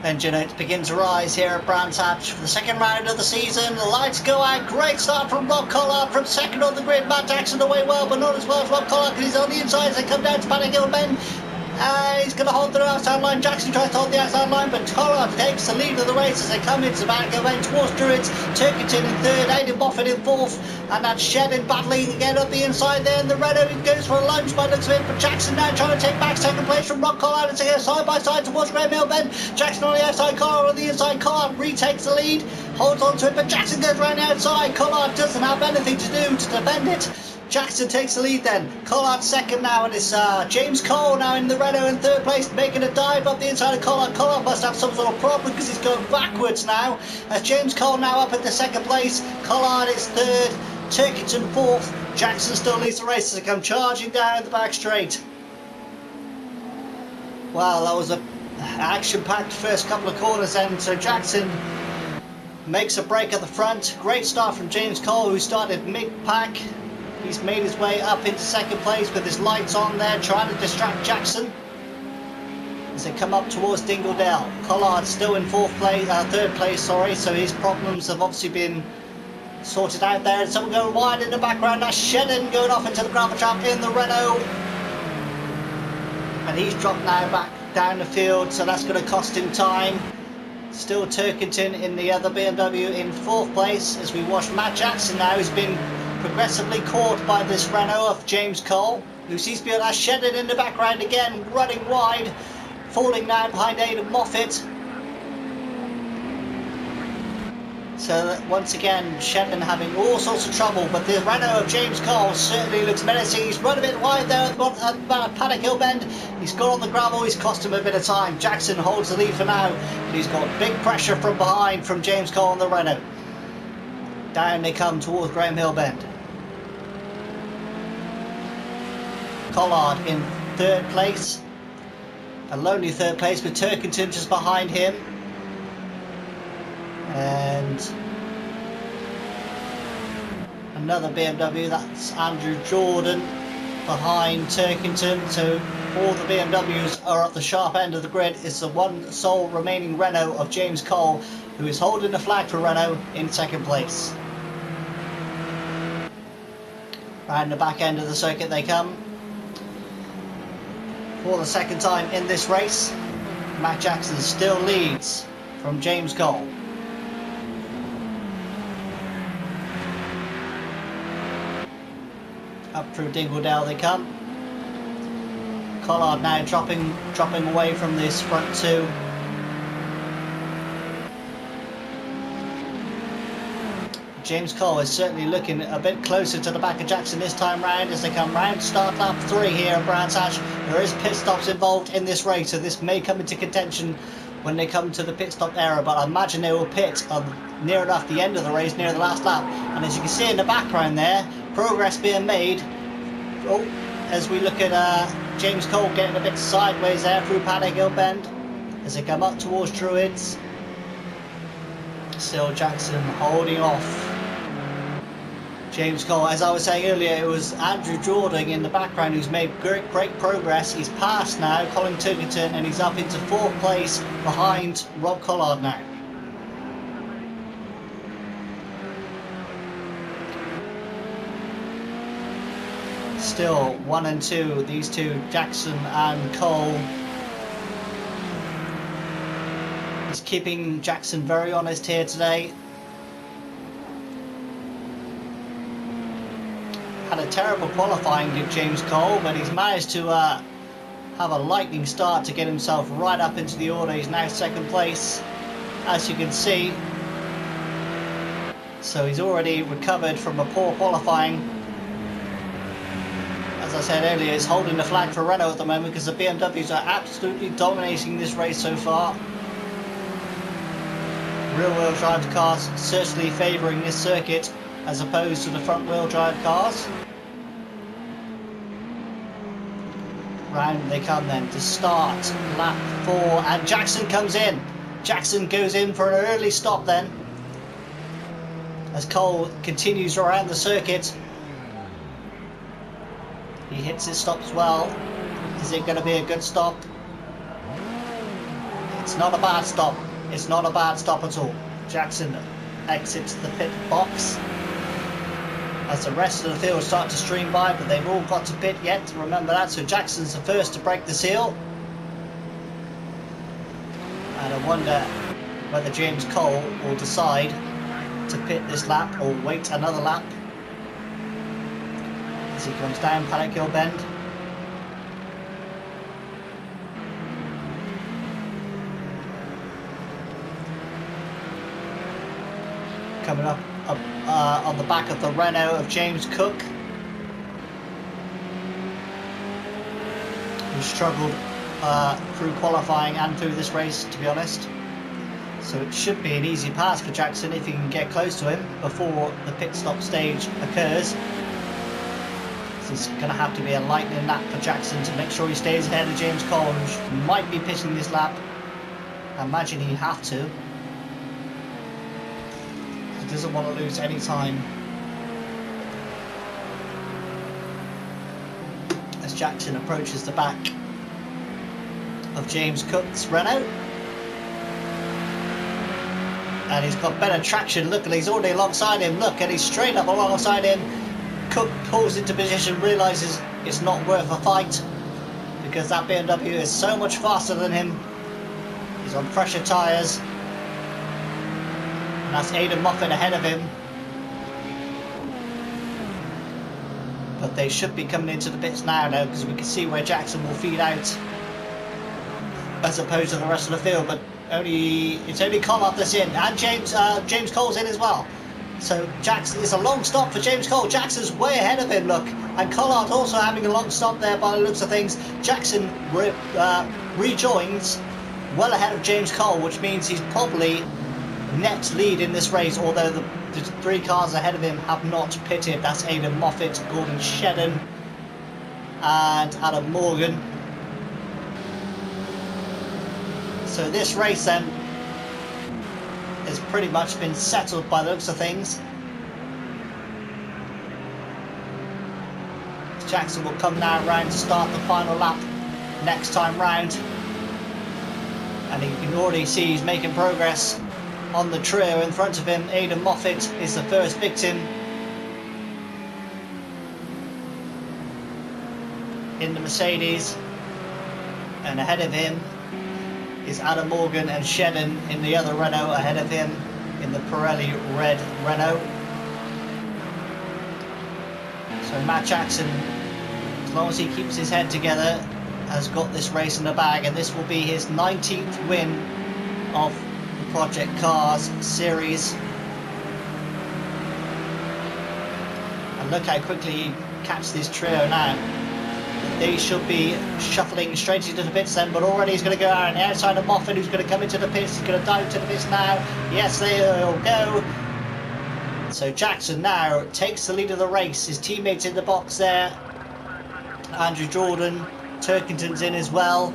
Engine notes begin to rise here at Brands Hatch for the second round of the season. The lights go out. Great start from Rob Collard from second on the grid. Matt Jackson away well, but not as well as Rob Collard because he's on the inside as they come down to Paddock Hill Bend. He's going to hold the outside line. Jackson tries to hold the outside line, but Collard takes the lead of the race as they come into Paddock Hill Bend towards Druids. Turkington in third, Aidan Moffat in fourth, and that's Shedden battling again up the inside there. And the Renault goes for a lunge by the looks of it, but Jackson now trying to take back second place from Rob Collard as they go side by side towards Graham Hill Bend. Jackson on the outside, Collard on the inside. Collard retakes the lead, holds on to it, but Jackson goes round the outside. Collard doesn't have anything to do to defend it. Jackson takes the lead then. Collard second now, and it's James Cole now in the Renault in third place, making a dive up the inside of Collard. Collard must have some sort of problem because he's going backwards now. As James Cole now up at the second place. Collard is third, Turkington fourth. Jackson still leads the race as they come charging down the back straight. Well, that was a action-packed first couple of corners then. So Jackson makes a break at the front. Great start from James Cole, who started mid-pack. He's made his way up into second place with his lights on there, trying to distract Jackson as they come up towards Dingledale. Collard still in third place, sorry, so his problems have obviously been sorted out there. And someone going wide in the background. That's Shedden going off into the gravel trap in the Renault, and he's dropped now back down the field, so that's going to cost him time. Still Turkington in the other BMW in fourth place as we watch Matt Jackson now, who's been progressively caught by this Renault of James Cole, who sees to be that Shedden in the background again, running wide, falling now behind Aidan Moffat. So once again, Shedden having all sorts of trouble, but the Renault of James Cole certainly looks menacing. He's run a bit wide there at Paddock Hill Bend. He's got on the gravel, he's cost him a bit of time. Jackson holds the lead for now, but he's got big pressure from behind from James Cole on the Renault. Down they come towards Graham Hill Bend. Collard in third place, a lonely third place with Turkington just behind him, and another BMW, that's Andrew Jordan behind Turkington. So all the BMWs are at the sharp end of the grid. It's the one sole remaining Renault of James Cole, who is holding the flag for Renault in second place. Round the back end of the circuit they come. For the second time in this race, Matt Jackson still leads from James Cole. Up through Dingledale they come. Collard now dropping away from this front two. James Cole is certainly looking a bit closer to the back of Jackson this time round as they come round start lap 3 here at Brands Hatch. There is pit stops involved in this race, so this may come into contention when they come to the pit stop era, but I imagine they will pit near enough the end of the race, near the last lap. And as you can see in the background there, progress being made as we look at James Cole getting a bit sideways there through Paddock Hill Bend as they come up towards Druids. Still Jackson holding off James Cole. As I was saying earlier, it was Andrew Jordan in the background who's made great progress. He's passed now Colin Turkington and he's up into fourth place behind Rob Collard now. Still 1 and 2, these two, Jackson and Cole. He's keeping Jackson very honest here today. Had a terrible qualifying with James Cole, but he's managed to have a lightning start to get himself right up into the order. He's now second place, as you can see. So he's already recovered from a poor qualifying. As I said earlier, he's holding the flag for Renault at the moment because the BMWs are absolutely dominating this race so far. Rear-wheel drive cars certainly favouring this circuit as opposed to the front-wheel drive cars. Round they come then to start lap 4, and Jackson comes in. Jackson goes in for an early stop then as Cole continues around the circuit. He hits his stops well. Is it going to be a good stop? It's not a bad stop. It's not a bad stop at all. Jackson exits the pit box as the rest of the field start to stream by, but they've all got to pit yet. Remember that. So Jackson's the first to break the seal. And I wonder whether James Cole will decide to pit this lap or wait another lap as he comes down Paddock Hill Bend. Coming up on the back of the Renault of James Cook, who struggled through qualifying and through this race, to be honest. So it should be an easy pass for Jackson if he can get close to him before the pit stop stage occurs. This is going to have to be a lightning lap for Jackson to make sure he stays ahead of James Cole, who might be pitting this lap. I imagine he'd have to. He doesn't want to lose any time. As Jackson approaches the back of James Cook's Renault. And he's got better traction. Look, and he's already alongside him. Look, and he's straight up alongside him. Cook pulls into position, realises it's not worth a fight because that BMW is so much faster than him. He's on pressure tyres. And that's Aidan Moffat ahead of him. But they should be coming into the pits now, though, because we can see where Jackson will feed out as opposed to the rest of the field. But it's only Collard that's in, and James Cole's in as well. So Jackson, it's a long stop for James Cole. Jackson's way ahead of him, look, and Collard's also having a long stop there by the looks of things. Jackson rejoins well ahead of James Cole, which means he's probably net lead in this race, although the three cars ahead of him have not pitted. That's Aidan Moffat, Gordon Shedden and Adam Morgan. So this race then has pretty much been settled by the looks of things. Jackson will come now round to start the final lap next time round. And you can already see he's making progress on the trio in front of him. Aidan Moffat is the first victim in the Mercedes, and ahead of him is Adam Morgan and Shedden in the other Renault ahead of him in the Pirelli red Renault. So Matt Jackson, as long as he keeps his head together, has got this race in the bag, and this will be his 19th win of the Project Cars series. And look how quickly he catches this trio now. They should be shuffling straight into the pits then, but already he's going to go out on the outside of Moffat, who's going to come into the pits. He's going to dive into the pits now. Yes, they'll go. So Jackson now takes the lead of the race. His teammates in the box there. Andrew Jordan, Turkington's in as well.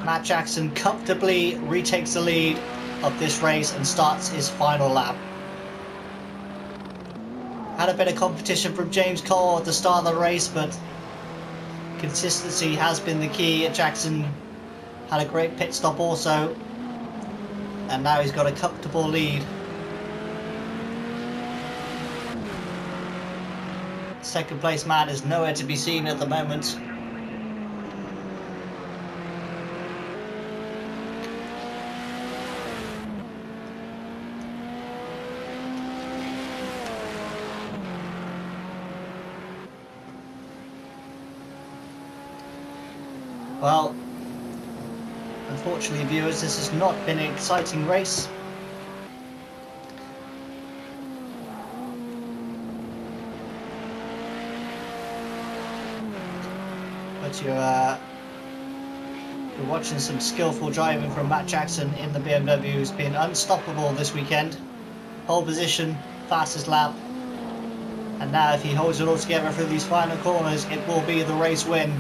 Matt Jackson comfortably retakes the lead of this race and starts his final lap. Had a bit of competition from James Cole at the start of the race, but consistency has been the key. Jackson had a great pit stop also, and now he's got a comfortable lead. Second place man is nowhere to be seen at the moment. Well, unfortunately, viewers, this has not been an exciting race. But you're watching some skillful driving from Matt Jackson in the BMW, who's been unstoppable this weekend. Pole position, fastest lap. And now if he holds it all together through these final corners, it will be the race win.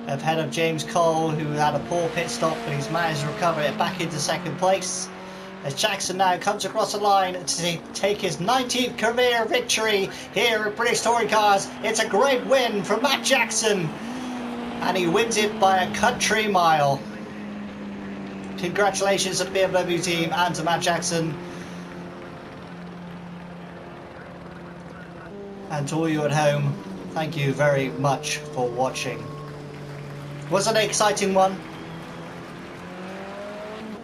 Ahead of James Cole, who had a poor pit stop, but he's managed to recover it back into second place. as Jackson now comes across the line to take his 19th career victory here at British Touring Cars. It's a great win for Matt Jackson, and he wins it by a country mile. Congratulations to the BMW team and to Matt Jackson. And to all you at home, thank you very much for watching. Was an exciting one,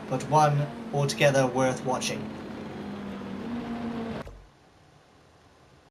but one altogether worth watching.